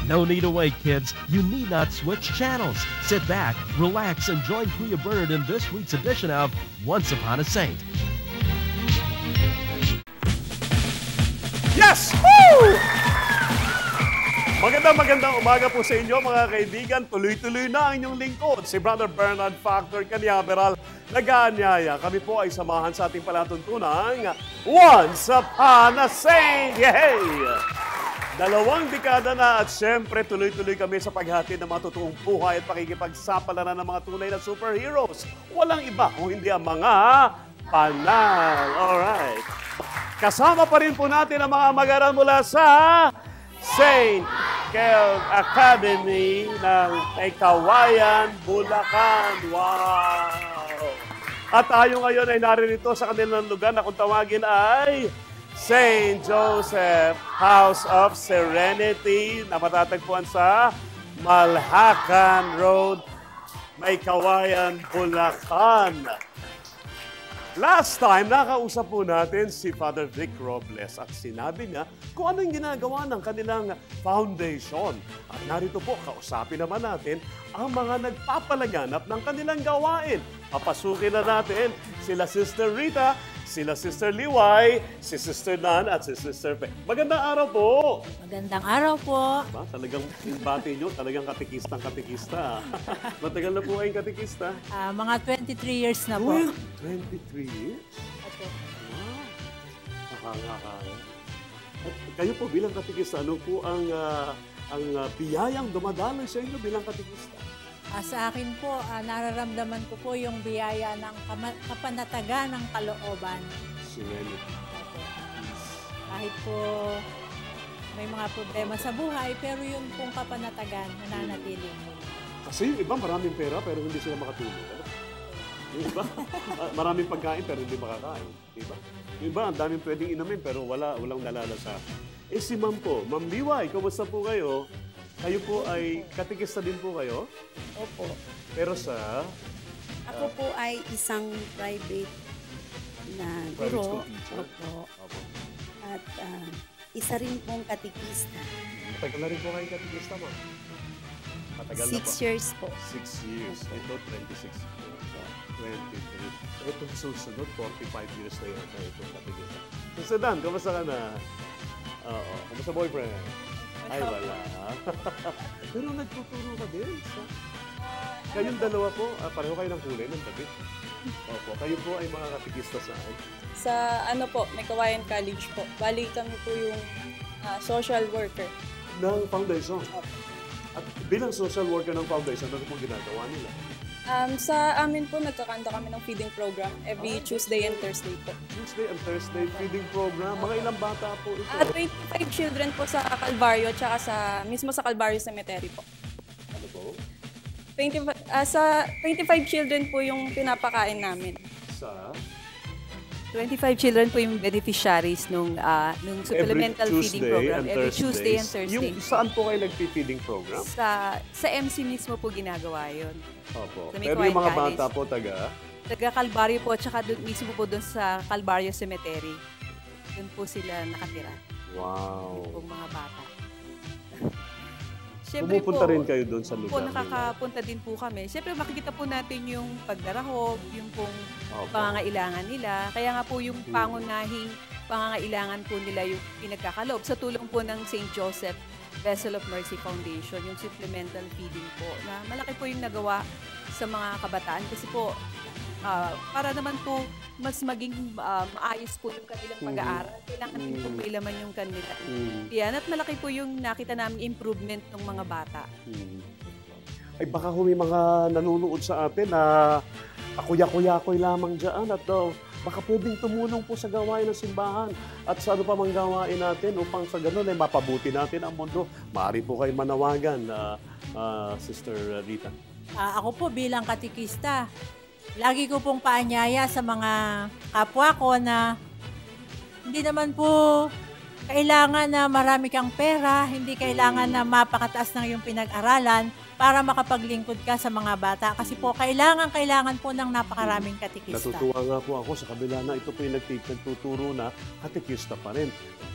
No need to wait, kids. You need not switch channels. Sit back, relax, and join Kuya Bernard in this week's edition of Once Upon a Saint. Yes! Woo! Magandang umaga po sa inyo mga kaibigan. Tuloy-tuloy na ang inyong lingkod. Si Brother Bernard Factor Canyaveral nag-aanyaya. Kami po ay samahan sa ating palatuntunang Once Upon a Saint! Yay! 2 dekada na at syempre tuloy-tuloy kami sa paghatid ng mga totoong buhay at pakikipagsapalaran ng mga tunay na superheroes. Walang iba kung hindi ang mga panal. Alright. Kasama pa rin po natin ang mga mag-aral mula sa St. Kel Academy ng Kawayan, Bulacan. Wow! At tayo ngayon ay naririto sa kanilang lugar na kung tawagin ay St. Joseph House of Serenity na matatagpuan sa Malhacan Road, Kawayan, Bulacan. Last time, nakausap po natin si Father Vic Robles at sinabi niya kung anong ginagawa ng kanilang foundation. At narito po, kausapin naman natin ang mga nagpapalaganap ng kanilang gawain. Papasukin na natin sila Sister Rita, sila Sister Liway, si Sister Nan at si Sister Fe. Magandang araw po! Magandang araw po! Diba? Talagang yung bati nyo, talagang katikista. Matagal na po kayong katikista? Mga 23 years na po. 23 years? Okay. Wow! Nakakakaya. At kayo po bilang katikista, ano po ang biyayang dumadaloy sa inyo bilang katikista? Sa akin po, nararamdaman ko po yung biyaya ng kapanatagan ng kalooban. Serenity. Kahit po may mga problema sa buhay, pero yung pong kapanatagan, nananatili mo. Kasi yung iba maraming pera pero hindi sila makatulog. Ano? Yung iba, maraming pagkain pero hindi makakain. Diba? Yung iba, ang daming pwedeng inumin pero walang nalalasahan. Si Ma'am po, Ma'am Liway, kumusta po kayo? Kayo po ay katikista din po kayo? Opo. Pero sa... Ako po ay isang private na guro. Private school teacher? Opo. At isa rin pong katikista. Matagal na rin po kayo katikista mo? Matagal na 6 years po. 6 years. Ito, 26 years. 23. Ito susunod, 45 years na yun. Ito katikista. So, Dan, kamusta ka na? Oo. Kamusta boyfriend? Ay, wala. Pero nagtuturo ka din. Kayong dalawa po, pareho kayo ng kulay ng tabi. Opo, kayo po ay mga katikista saan? Sa may Kawayan College po. Bali kami po yung social worker. Ng foundation? At bilang social worker ng foundation, ano po ginagawa nila? Sa amin po, nagkakanta kami ng feeding program every Tuesday and Thursday po. Tuesday and Thursday feeding program. Mga ilang bata po ito? 25 children po sa Calvario at mismo sa Calvario Cemetery po. Ano po? 25 children po yung pinapakain namin. Sa? 25 children po yung beneficiaries nung supplemental feeding program. Every Tuesday and Thursday. Yung saan po kayo nagpi-feeding program? Sa MC mismo po ginagawa yun. Opo. Sa Pero yung mga College. bata po taga Calvario po, tsaka mismo po doon sa Calvario Cemetery. Doon po sila nakatira. Wow. Yung pong mga bata. Pumupunta rin kayo doon sa lugar po, nila? nakakapunta din po kami. Siyempre, makikita po natin yung pagdarahog, yung pong Opo. pangangailangan nila. Kaya nga po yung pangunahing pangangailangan po nila yung pinagkakaloob sa tulong po ng St. Joseph Vessel of Mercy Foundation, yung supplemental feeding po, na malaki po yung nagawa sa mga kabataan. Kasi po, para naman po mas maging maayos po yung kanilang pag-aaral, kailangan din po mailaman yung kanila. Yan, at malaki po yung nakita namin improvement ng mga bata. Ay baka may mga nanonood sa atin na akuya-kuya-kuy lamang dyan at baka pwedeng tumulong po sa gawain ng simbahan at sa ano pa mang gawain natin upang sa ganun ay mapabuti natin ang mundo. Maaari po kayo manawagan, Sister Rita. Ako po bilang katikista, lagi ko pong paanyaya sa mga kapwa ko na hindi naman po kailangan na marami kang pera, hindi kailangan na mapakataas ng iyong pinag-aralan para makapaglingkod ka sa mga bata. Kasi po, kailangan po ng napakaraming katikista. Natutuwa nga po ako sa kabila na ito po yung nagtuturo na katikista pa rin.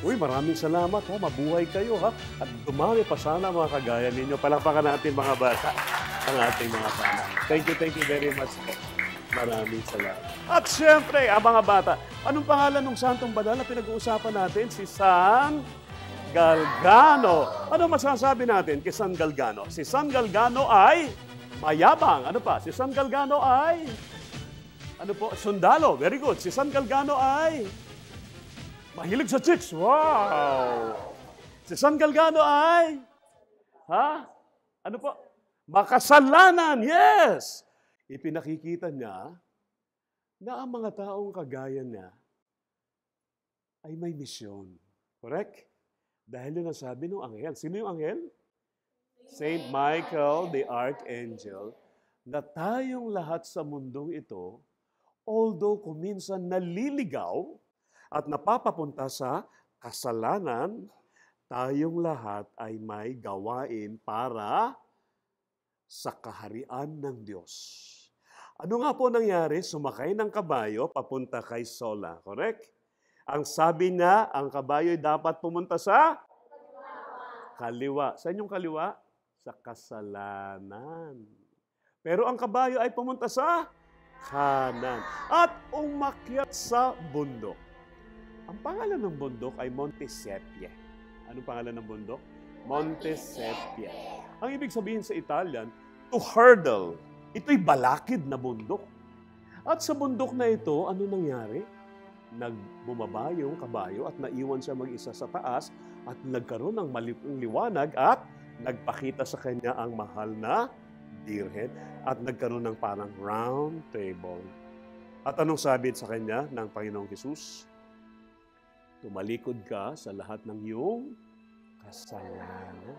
Uy, maraming salamat ha. Mabuhay kayo ha. At dumami pa sana mga kagaya ninyo. Palakpakan natin mga bata ang ating mga pana. Thank you very much po. Maraming salamat. At syempre, ang mga bata, anong pangalan ng Santong Banal na pinag-uusapan natin? Si San Galgano. Ano masasabi natin kay San Galgano? Si San Galgano ay mayabang. Ano pa? Si San Galgano ay sundalo. Very good. Si San Galgano ay mahilig sa chicks. Wow! Si San Galgano ay makasalanan. Yes! Ipinakikita niya na ang mga taong kagaya niya ay may misyon. Correct? Dahil yun ang sabi ng anghel. Sino yung anghel? Saint Michael, the Archangel, na tayong lahat sa mundong ito, although kuminsan naliligaw at napapapunta sa kasalanan, tayong lahat ay may gawain para sa kaharian ng Diyos. Ano nga po nangyari? Sumakay ng kabayo papunta kay Sola. Correct? Ang sabi niya, ang kabayo ay dapat pumunta sa kaliwa. Saan yung kaliwa? Sa kasalanan. Pero ang kabayo ay pumunta sa kanan. At umakyat sa bundok. Ang pangalan ng bundok ay Monte Sepie. Anong pangalan ng bundok? Monte Sepie. Ang ibig sabihin sa Italian, to hurdle. Ito'y balakid na bundok. At sa bundok na ito, ano nangyari? Nagbumaba yung kabayo at naiwan siya mag-isa sa taas at nagkaroon ng malipong liwanag at nagpakita sa kanya ang mahal na dirhen at nagkaroon ng parang round table. At anong sabi sa kanya ng Panginoong Hesus? Tumalikod ka sa lahat ng iyong kasalanan.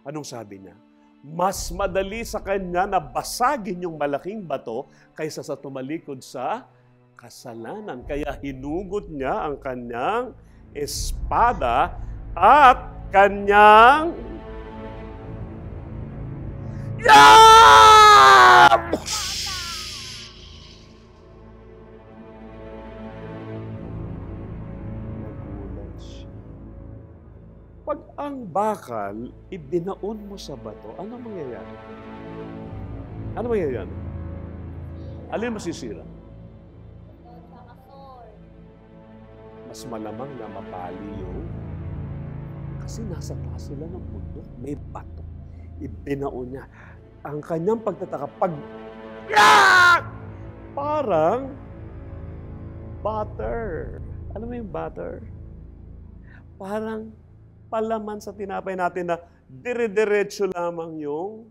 Anong sabi niya? Mas madali sa kanya na basagin yung malaking bato kaysa sa tumalikod sa kasalanan. Kaya hinugot niya ang kanyang espada at kanyang nagulat siya. Pag ang bakal ibinaon mo sa bato, ano mangyayari? Ano mangyayari? Alin masisira? Mas malamang na mapali yun. Kasi nasa taas sila ng bundok, may bato. Ibinaon niya. Ang kanyang pagtataka, parang butter. Alam mo yung butter? Parang palaman sa tinapay natin na dire-diretso lamang yung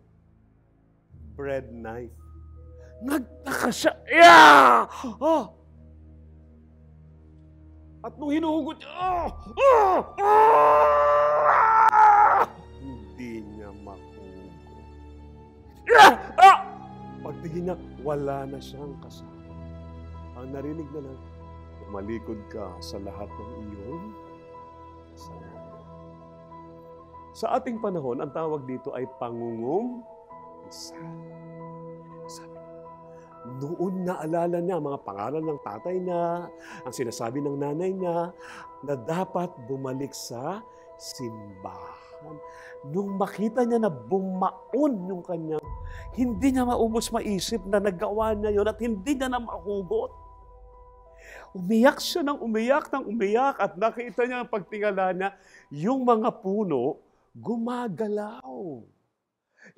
bread knife. Nagtaka siya. At nung hinuhugot niya, hindi niya mahugot. Pagtingin niya, wala na siyang kasama. Ang narinig na lang, tumalikod ka sa lahat ng iyong kasalanan. Sa ating panahon, ang tawag dito ay pangungumpisal. Sabi niya, noon naalala niya mga pangalan ng tatay niya, ang sinasabi ng nanay niya, na dapat bumalik sa simbahan. Nung makita niya na bumaon yung kanyang, hindi niya maubos maisip na nagawa niya yun at hindi niya na mahugot. Umiyak siya ng umiyak at nakita niya ang pagtingala niya, yung mga puno, gumagalaw.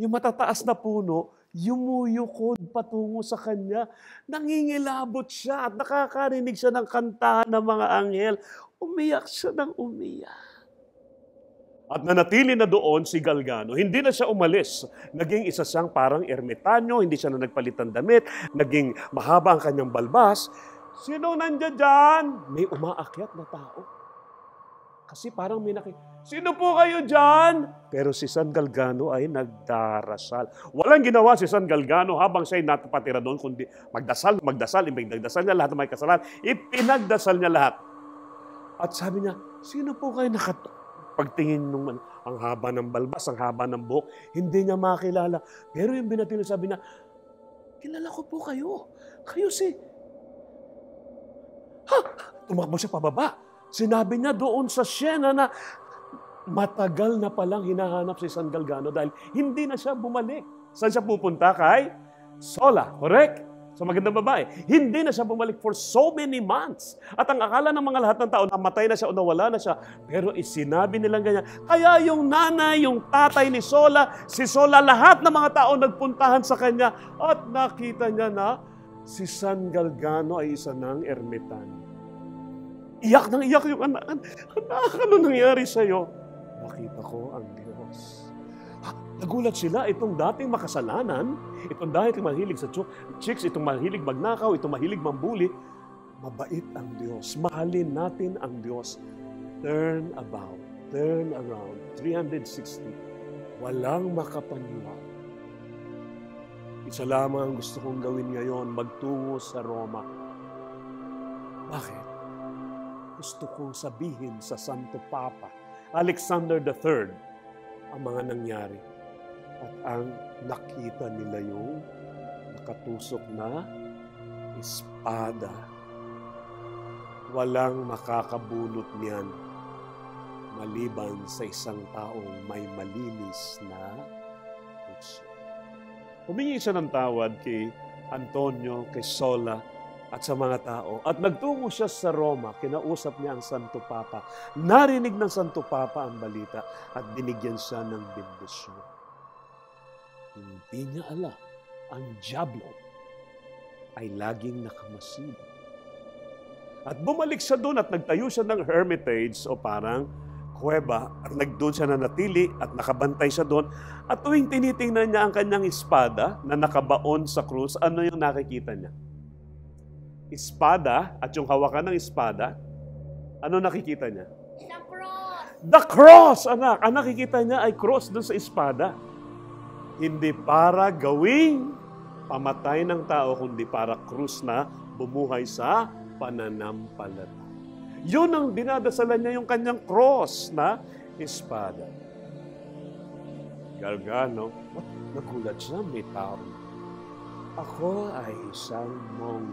Yung matataas na puno, yumuyukod patungo sa kanya. Nangingilabot siya at nakakarinig siya ng kantahan ng mga anghel. Umiyak siya ng umiyak. At nanatili na doon si Galgano. Hindi na siya umalis. Naging isa siyang parang ermitanyo, hindi siya na nagpalit ng damit, naging mahaba ang kanyang balbas. Sino nandiyan dyan? May umaakyat na tao. Kasi parang may sino po kayo dyan? Pero si San Galgano ay nagdarasal. Walang ginawa si San Galgano habang siya'y natapatira doon, kundi magdasal, ibig nagdasal niya lahat ng may kasalanan. Ipinagdasal niya lahat. At sabi niya, sino po kayo pagtingin nung ang haba ng balbas, ang haba ng buhok, hindi niya makilala. Pero yung binatilo, sabi niya, kilala ko po kayo. Kayo si... Ha! Tumakbo siya pababa. Sinabi niya doon sa Siena na matagal na palang hinahanap si San Galgano dahil hindi na siya bumalik. Saan siya pupunta? Kay Sola, correct? So magandang babae. Hindi na siya bumalik for so many months. At ang akala ng mga lahat ng tao, namatay na siya o nawala na siya. Pero isinabi nilang ganyan. Kaya yung nanay, yung tatay ni Sola, si Sola, lahat ng mga tao nagpuntahan sa kanya at nakita niya na si San Galgano ay isa ng ermitan. Iyak nang iyak yung anak. Anak, ano nangyari sa'yo? Nakita ko ang Diyos. Nagulat sila, itong dating makasalanan, itong dating mahilig sa chicks, itong mahilig magnakaw, itong mahilig mambuli, mabait ang Diyos. Mahalin natin ang Diyos. Turn about, turn around, 360. Walang makapaniwala. Isa lamang ang gusto kong gawin ngayon, magtungo sa Roma. Bakit? Gusto kong sabihin sa Santo Papa, Alexander III, ang mga nangyari. At ang nakita nila yung nakatusok na espada. Walang makakabunot niyan maliban sa isang taong may malinis na puso. Humingi siya ng tawad kay Antonio, kay Sola, at sa mga tao. At nagtungo siya sa Roma, kinausap niya ang Santo Papa. Narinig ng Santo Papa ang balita at binigyan siya ng bendisyon. Hindi niya alam, ang dyablo ay laging nakamasid. At bumalik siya doon at nagtayo siya ng hermitage o parang kuweba at nagdoon siya nanatili at nakabantay siya doon. At tuwing tinitingnan niya ang kanyang espada na nakabaon sa krus, ano yung nakikita niya? Espada at yung hawakan ng espada, ano nakikita niya? The cross! The cross, anak! Ang nakikita niya ay cross doon sa espada. Hindi para gawing pamatay ng tao, kundi para krus na bumuhay sa pananampalataya. Yun ang dinadasalan niya, yung kanyang cross na espada. Galgano, nagulat siya, may tao. Ako ay isang mong.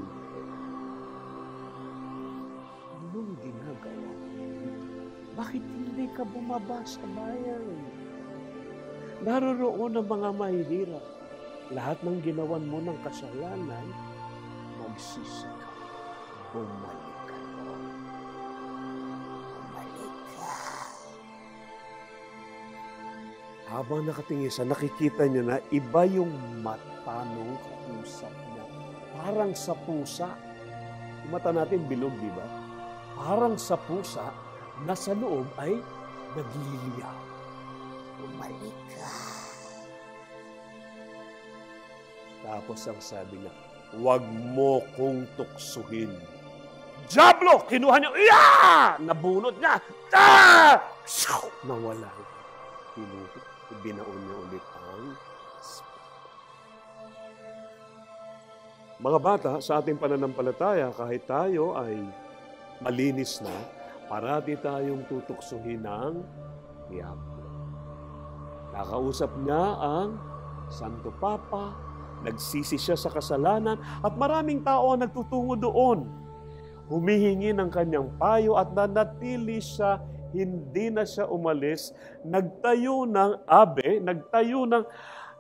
Anong ginagawa? Bakit hindi ka bumaba sa bayan? Naroroon ang mga mahihirap. Lahat ng ginawan mo ng kasalanan, magsisi ka. Bumalik ka. Bumalik ka. Habang nakatingin siya, nakikita niya na iba yung mata nung kausap niya. Parang sa pusa. Yung mata natin bilog, di ba? Parang sa pusa, na sa loob ay nagliliyaw. Bumalik ka. Tapos ang sabi niya, huwag mo kong tuksuhin. Diablo! Kinuha niya, nabunot niya. Nawala. Binaon niya ulit ang mga bata, sa ating pananampalataya, kahit tayo ay malinis na, parati tayong tutuksuhin ng diablo. Nakausap niya ang Santo Papa, nagsisi siya sa kasalanan, at maraming tao ang nagtutungo doon. Humihingi ng kanyang payo at nanatili siya, hindi na siya umalis. Nagtayo ng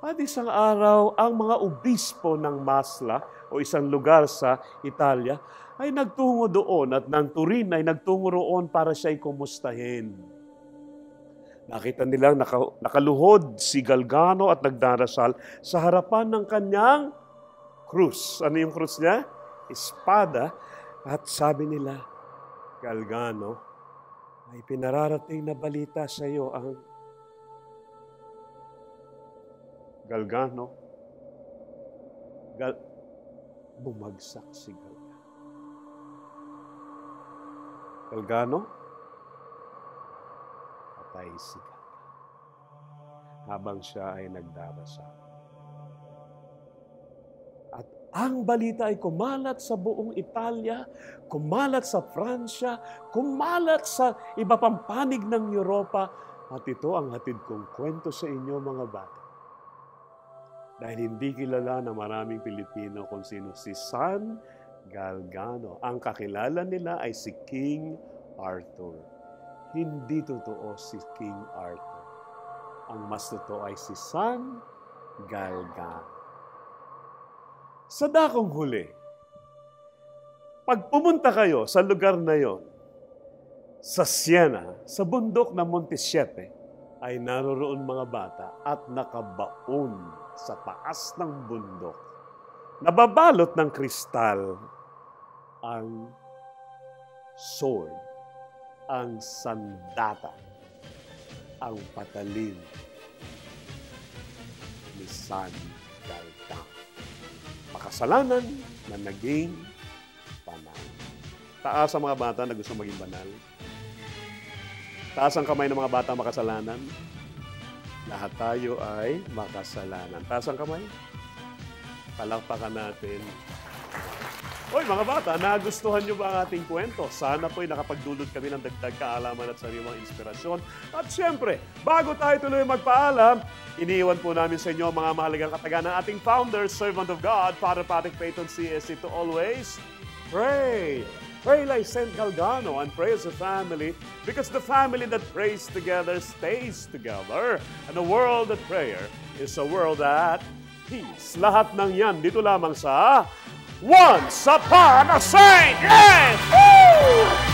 at isang araw, ang mga obispo ng Masla o isang lugar sa Italia ay nagtungo doon at ng Turin ay nagtungo roon para siya'y kumustahin. Nakita nilang nakaluhod si Galgano at nagdarasal sa harapan ng kanyang krus. Ano yung krus niya? Espada. At sabi nila, Galgano, may pinararating na balita sa iyo ang Galgano. Bumagsak si Galgano. Galgano, patay si Galgano. Habang siya ay nagdarasal. At Ang balita ay kumalat sa buong Italia, kumalat sa Pransya, kumalat sa iba pang panig ng Europa. At ito ang hatid kong kwento sa inyo mga bata. Dahil hindi kilala ng maraming Pilipino kung sino si San Galgano. Ang kakilala nila ay si King Arthur. Hindi totoo si King Arthur. Ang mas totoo ay si San Galgano. Sa dakong huli, pag pumunta kayo sa lugar na yon, sa Siena, sa bundok ng Monte Siepe, ay naroroon mga bata at nakabaon sa taas ng bundok. Nababalot ng kristal ang sword, ang sandata, ang patalin ni San Galgano. Makasalanan na naging banal. Taas ang mga bata na gusto maging banal. Taas ang kamay ng mga bata makasalanan. Lahat tayo ay makasalanan. Taas ang kamay. Palakpakan natin. Hoy mga bata, nagustuhan niyo ba ang ating kwento? Sana po'y nakapagdulot kami ng dagdag kaalaman at sariwang inspirasyon. At siyempre, bago tayo tuloy magpaalam, iniiwan po namin sa inyo ang mga mahalagang katagan ng ating founder, servant of God, Father Patrick Peyton CSC, to always pray. Pray like Saint Galgano and pray as a family, because the family that prays together stays together. And a world that prayer is a world at peace. Lahat ng yan dito lamang sa Once Upon a Saint! Yes! Woo!